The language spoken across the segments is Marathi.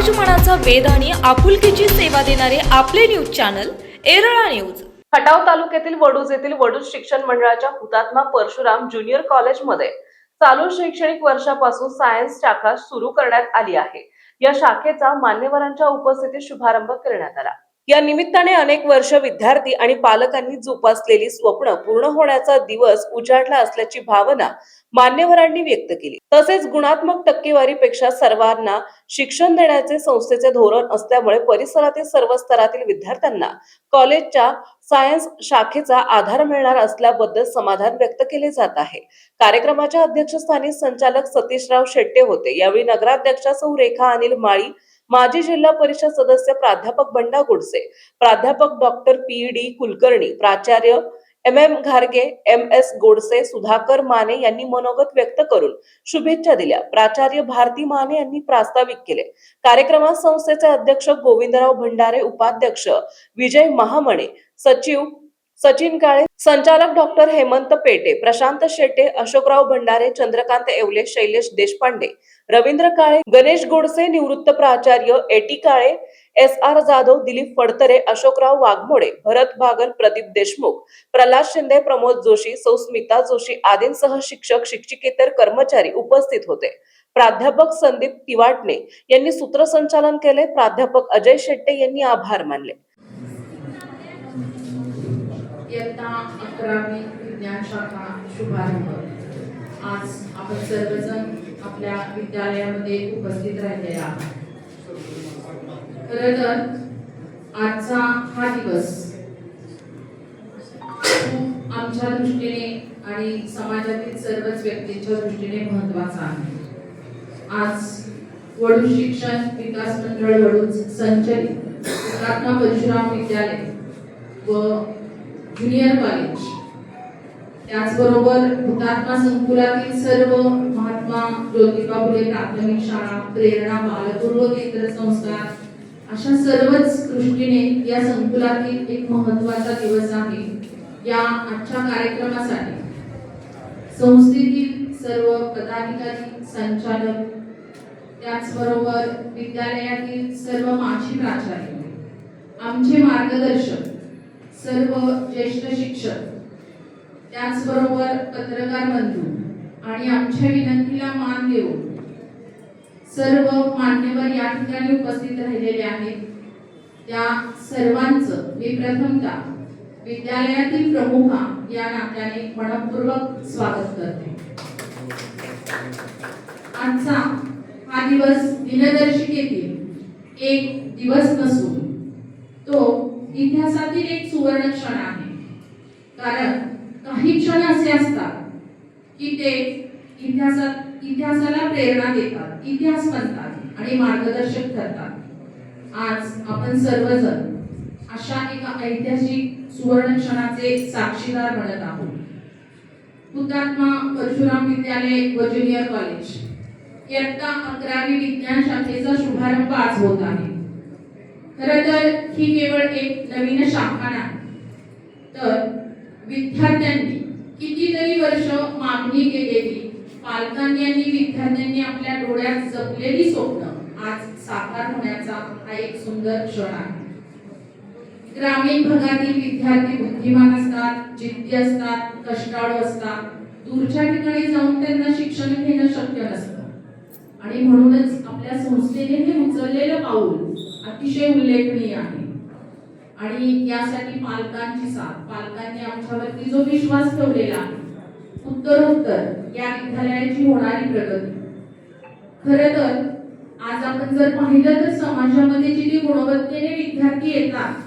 समाजमनाचा वेध आणि आपुलकीची सेवा देणारे आपले news channel Erala news. Khatav तालुक्यातील वडूज येथील वडूज शिक्षण मंडळाच्या हुतात्मा परशुराम ज्युनियर कॉलेजमध्ये चालू शैक्षणिक वर्षापासून सायन्स शाखा सुरू करण्यात आली आहे। या शाखेचा मान्यवरांच्या उपस्थितीत शुभारंभ करण्यात आला। या निमित्ताने अनेक वर्ष विद्यार्थी आणि पालकांनी जोपासलेली स्वप्न पूर्ण होण्याचा दिवस उजाडला असल्याची भावना मान्यवरांनी व्यक्त केली। तसेच गुणात्मक टक्केवारीपेक्षा सर्वांना शिक्षण देण्याचे संस्थेचे धोरण असल्यामुळे परिसरातील सर्व स्तरातील विद्यार्थ्यांना कॉलेजच्या सायन्स शाखेचा आधार मिळणार असल्याबद्दल समाधान व्यक्त केले जात आहे। कार्यक्रमाच्या अध्यक्षस्थानी संचालक सतीशराव शेट्टे होते। यावेळी नगराध्यक्षा सौ रेखा अनिल माळी, माजी जिल्हा परिषद सदस्य प्राध्यापक बंडा गुडसे, प्राध्यापक डॉक्टर पी.डी. कुलकर्णी, प्राचार्य एम.एम. घारगे, एम.एस. गोडसे, सुधाकर माने यांनी मनोगत व्यक्त करून शुभेच्छा दिल्या। प्राचार्य भारती माने यांनी प्रास्ताविक केले। कार्यक्रमात संस्थेचे अध्यक्ष गोविंदराव भंडारे, उपाध्यक्ष विजय महामणे, सचिव सचिन काळे, संचालक डॉक्टर हेमंत पेटे, प्रशांत शेट्टे, अशोकराव भंडारे, चंद्रकांत येवले, शैलेश देशपांडे, रवींद्र काळे, गणेश गोडसे, निवृत्त प्राचार्य ए.टी. काळे, एस.आर. जाधव, दिलीप फडतरे, अशोकराव वाघमोडे, भरत भागल, प्रदीप देशमुख, प्रल्हाद शिंदे, प्रमोद जोशी, सौ स्मिता जोशी आदींसह शिक्षक, शिक्षिकेतर कर्मचारी उपस्थित होते। प्राध्यापक संदीप तिवाटणे यांनी सूत्रसंचालन केले। प्राध्यापक अजय शेट्टे यांनी आभार मानले। इयत्ता 11वी विज्ञान शाखा शुभारंभ। आज आपण सर्वजण आपल्या विद्यालयामध्ये उपस्थित राहिलेले आहात। खरं तर आजचा हा दिवस आमच्या दृष्टीने आणि समाजातील सर्वच व्यक्तींच्या दृष्टीने महत्त्वाचा आहे। आज वडूज शिक्षण विकास मंडळ वडूज संचलित हुतात्मा परशुराम विद्यालय व ज्युनियर कॉलेज, त्याचबरोबर हुतात्मा संकुलातील सर्व महात्मा ज्योतिबा फुले प्राथमिक शाळा, प्रेरणा बालपूर्व केंद्र संस्कार अशा सर्वच दृष्टीने या संकुलातील एक महत्त्वाचा दिवस आहे। या आजच्या कार्यक्रमासाठी संस्थेतील सर्व पदाधिकारी, संचालक, त्याचबरोबर विद्यालयातील सर्व माजी प्राचार्य, आमचे मार्गदर्शक, सर्व ज्येष्ठ शिक्षक, त्याचबरोबर पत्रकार बंधू आणि आमच्या विनंतीला मान देऊन सर्व मान्यवर या ठिकाणी उपस्थित राहिलेले आहेत, त्या सर्वांचं मी प्रथमतः विद्यालयातील प्रमुखा या नात्याने मनपूर्वक स्वागत करते। आजचा हा दिवस दिनदर्शिकेतील एक दिवस नसून तो इतिहासातील एक सुवर्ण क्षण आहे। कारण काही क्षण असे असतात की ते इतिहासाला प्रेरणा देतात, इतिहास बनतात आणि मार्गदर्शक ठरतात। आज आपण सर्वजण अशा एका ऐतिहासिक सुवर्ण क्षणाचे साक्षीदार बनत आहोत। हुतात्मा परशुराम विद्यालय व ज्युनियर कॉलेज इयत्ता 11वी विज्ञान शाखेचा शुभारंभ आज होत आहे। खरं तर ही केवळ एक नवीन शाखा नाही, तर विद्यार्थ्यांनी कितीतरी वर्ष मागणी केलेली, पालकांनी आणि विद्यार्थ्यांनी आपल्या डोळ्यात जपलेली स्वप्न आज साकार होण्याचा हा एक सुंदर क्षण आहे। ग्रामीण भागातील विद्यार्थी बुद्धिमान असतात, जिद्दी असतात, कष्टाळू असतात, दूरच्या ठिकाणी जाऊन त्यांना शिक्षण घेणं शक्य नसतं आणि म्हणूनच आपल्या संस्थेने हे उचललेलं पाऊल अतिशय उल्लेखनीय आहे। आणि यासाठी पालकांची साथ, पालकांनी आमच्यावरती जो विश्वास ठेवलेला आहे, उत्तरोत्तर या विद्यालयाची होणारी प्रगती। खरं तर आज आपण जर पाहिलं तर समाजामध्ये जे गुणवत्तेने विद्यार्थी येतात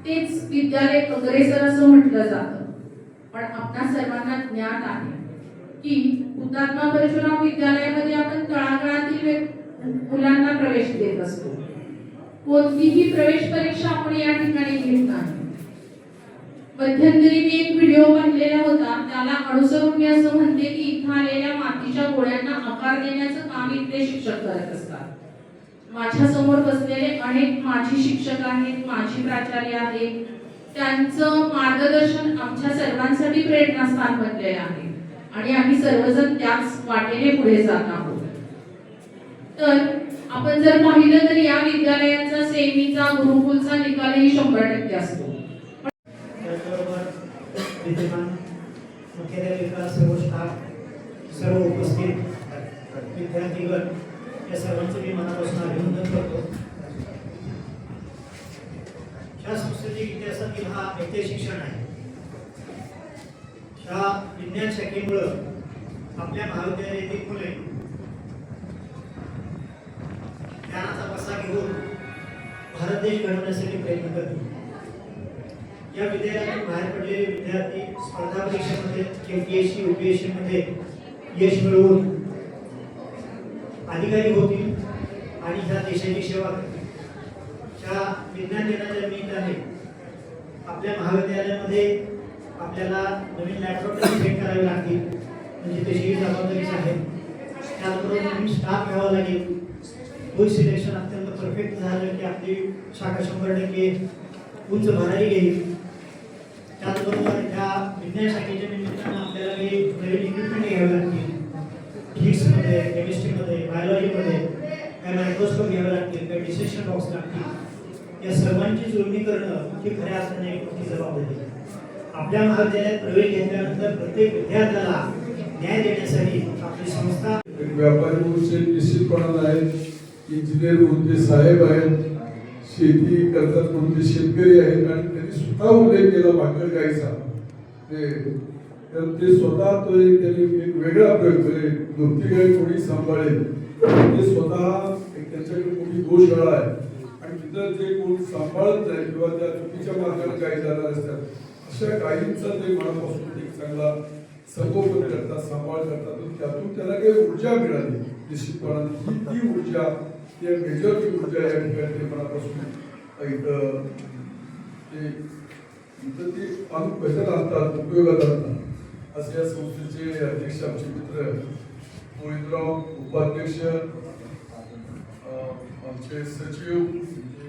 तेच विद्यालय अग्रेसर असं म्हटलं जातं। पण आपल्या सर्वांना ज्ञात आहे की हुतात्मा परशुराम विद्यालयामध्ये आपण तळागाळातील मुलांना प्रवेश देत असतो। कोणतीही प्रवेश परीक्षा आपण या ठिकाणी घेत नाही। मध्यंतरी मी एक व्हिडिओ पाहिलेला होता, त्याला अनुसरून मी असं म्हणते की इथं आलेल्या मातीच्या गोळ्यांना आकार देण्याचं काम इथले शिक्षक करत असतात। माझ्या समोर बसलेले अनेक माजी शिक्षक आहेत, माजी प्राचार्य आहेत, त्यांचं मार्गदर्शन आमच्या सर्वांसाठी प्रेरणास्थान बनलेलं आहे आणि आम्ही सर्वजण त्याच वाटेने पुढे जात आहोत। तर आपण जर पाहिलं तर या विद्यालयाचा सेमीचा गुरुकुलचा निकालही 100% असतो. त्याचबरोबर विद्यमान मुख्याध्यापिका, सर्व स्टाफ, सर्व उपस्थित विद्यार्थीगण या सर्वांचे मी मनापासून अभिनंदन करतो. ह्या सांस्कृतिक इतिहासातील हा ऐतिहासिक क्षण आहे. ह्या विज्ञान शाखेमुळं आपल्या महाविद्यालयातील मुले ज्ञानाचा वसा घेऊन भारत देश घडवण्यासाठी प्रयत्न करतील. या विद्यालयातून बाहेर पडलेले विद्यार्थी स्पर्धा परीक्षेमध्ये KPSC UPSC मध्ये यश मिळवून अधिकारी होतील आणि ह्या देशाची सेवा करतील. ह्या विज्ञान दिनाच्या निमित्ताने आपल्या महाविद्यालयामध्ये आपल्याला नवीन लॅपटॉप सेट करावे लागतील, म्हणजे तशी जबाबदारीच आहे. त्याचबरोबर नवीन स्टाफ घ्यावा लागेल. तो सिलेक्शन अत्यंत परफेक्ट झालं की आपली शाखा 100% उंच भरारी घेईल. त्याचबरोबर ह्या विज्ञान शाखेच्या निमित्तानं आपल्याला काही नवीन इक्विपमेंट घ्यावे लागतील. फिजिक्समध्ये, केमिस्ट्रीमध्ये, बायोलॉजीमध्ये काही मायक्रोस्कोप घ्यावे लागतील, काही डिसेक्शन बॉक्स लागतील. या सर्वांची जुळणी करणं ही खऱ्या अर्थाने एक मोठी जबाबदारी आहे. आपल्या महाविद्यालयात प्रवेश घेतल्यानंतर प्रत्येक विद्यार्थ्याला न्याय देण्यासाठी आपली संस्था व्यापारी म्हणून निश्चितपणानं आहेत, इंजिनियर म्हणून ते साहेब आहेत, शेती करतात म्हणून ते शेतकरी आहेत. आणि त्यांनी स्वतः उल्लेख केला भाकड गायचा, तर ते स्वतः तो त्यांनी एक वेगळा प्रयोग म्हणजे दुभती गाय कोणी सांभाळेल, ते स्वतः एक त्यांच्याकडे मोठी गोशाळा आहे. आणि तिथं जे कोण सांभाळत नाही किंवा त्या चुकीच्या मार्गाने गायी जाणार असतात अशा गायींचा ते मनापासून एक चांगला संगोपन करतात, सांभाळ करतात. त्यातून त्याला काही ऊर्जा मिळाली निश्चितपणाने. ती ऊर्जा, ते मेजरची ऊर्जा या ठिकाणी ते मनापासून इथं ते पैशात आणतात, उपयोगात आणतात. असे या संस्थेचे अध्यक्ष आमचे मित्र मोहितराव, उपाध्यक्ष आमचे सचिव,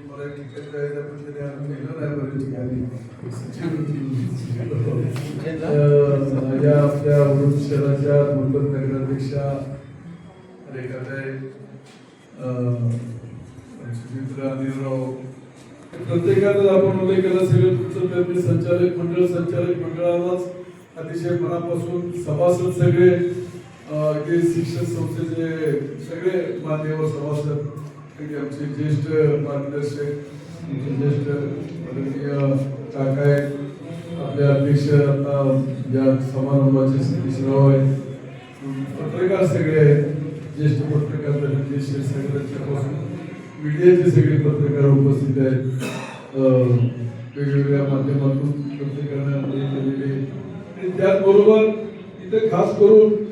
मला या आपल्या वडूद शहराच्या मुलभूत नगराध्यक्षा रेखाताई, मित्र अनिलराव, प्रत्येकाला आपण उल्लेख केला. सगळं तुमचं संचालक मंडळालाच अतिशय मनापासून सभासद सगळे जे शिक्षण संस्थेचे सगळे मान्यवर सभासद, आमचे ज्येष्ठ मार्गदर्शक, ज्येष्ठ काका आहेत, आपले अध्यक्ष आता या समारंभाचे सतीशराव आहेत, पत्रकार सगळे आहेत, ज्येष्ठ पत्रकार सगळ्यांच्यापासून मीडियाचे सगळे पत्रकार उपस्थित आहेत. वेगवेगळ्या माध्यमातून पत्रकारांना केलेले. आणि त्याचबरोबर इथे खास करून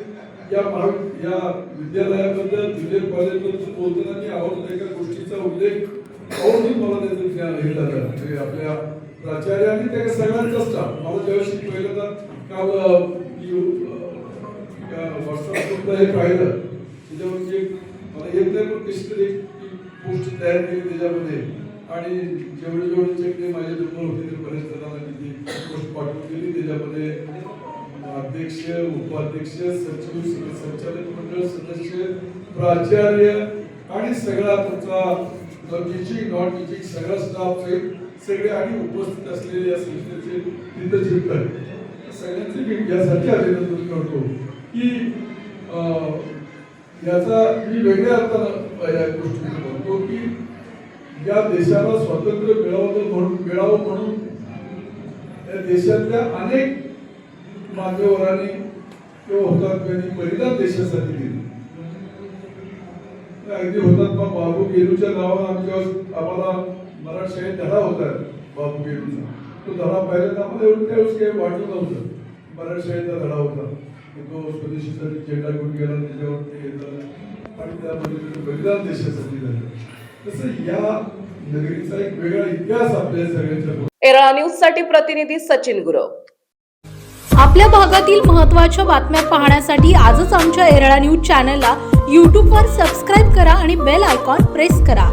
या विद्यालयाबद्दल, ज्युनियर कॉलेजबद्दल बोलताना मी आवडतं एका गोष्टीचा उल्लेख आवडून मला त्याचं ज्ञान हे झालं. म्हणजे आपल्या प्राचार्य आणि त्या सगळ्यांचा स्टाफ मला ज्यावेळेस पहिल्यांदा काल व्हॉट्सअप हे पाहिलं त्याच्यावर म्हणजे मला येत नाही, पण कशी तरी पोस्ट तयार केली त्याच्यामध्ये. आणि जेवढे चेक माझे नंबर होते ते बरेच जणांना ती पोस्ट पाठवून दिली. त्याच्यामध्ये अध्यक्ष, उपाध्यक्ष, सचिव, संचालक मंडळ सदस्य, प्राचार्य आणि सगळा तुमचा टीचिंग नॉन टीचिंग सगळा स्टाफ सगळे आणि उपस्थित असलेले या संस्थेचे तिथं जिंकतात सगळ्यांचे मी यासाठी अभिनंदन करतो की याचा मी वेगळ्या अर्थानं या गोष्टी म्हणतो की या देशाला स्वातंत्र्य मिळावं म्हणून या देशातल्या अनेक मान्यवरांनी किंवा हुतात्म्यांनी बलिदान देशासाठी दिले. अगदी हुतात्मा बाबू गेलूच्या नावानं आम्हाला मराठी शाळेत धडा होता. बाबू गेलूचा तो धडा पाहिला आम्हाला एवढं त्यावेळेस काही वाटलं नव्हतं. मराठी शाळेचा धडा होता, तो स्वदेशीसाठी झेंडा घेऊन गेला, त्याच्यावरती येतात आणि त्यामध्ये बलिदान देशासाठी झालं. तसं या नगरीचा एक वेगळा इतिहास आपल्या सगळ्यांच्या. एरा न्यूज साठी प्रतिनिधी सचिन गुरव. आपल्या भागातील महत्त्वाच्या बातम्या पाहण्यासाठी आजच आमच्या एरळा न्यूज चॅनलला यूट्यूबवर सबस्क्राईब करा आणि बेल आयकॉन प्रेस करा.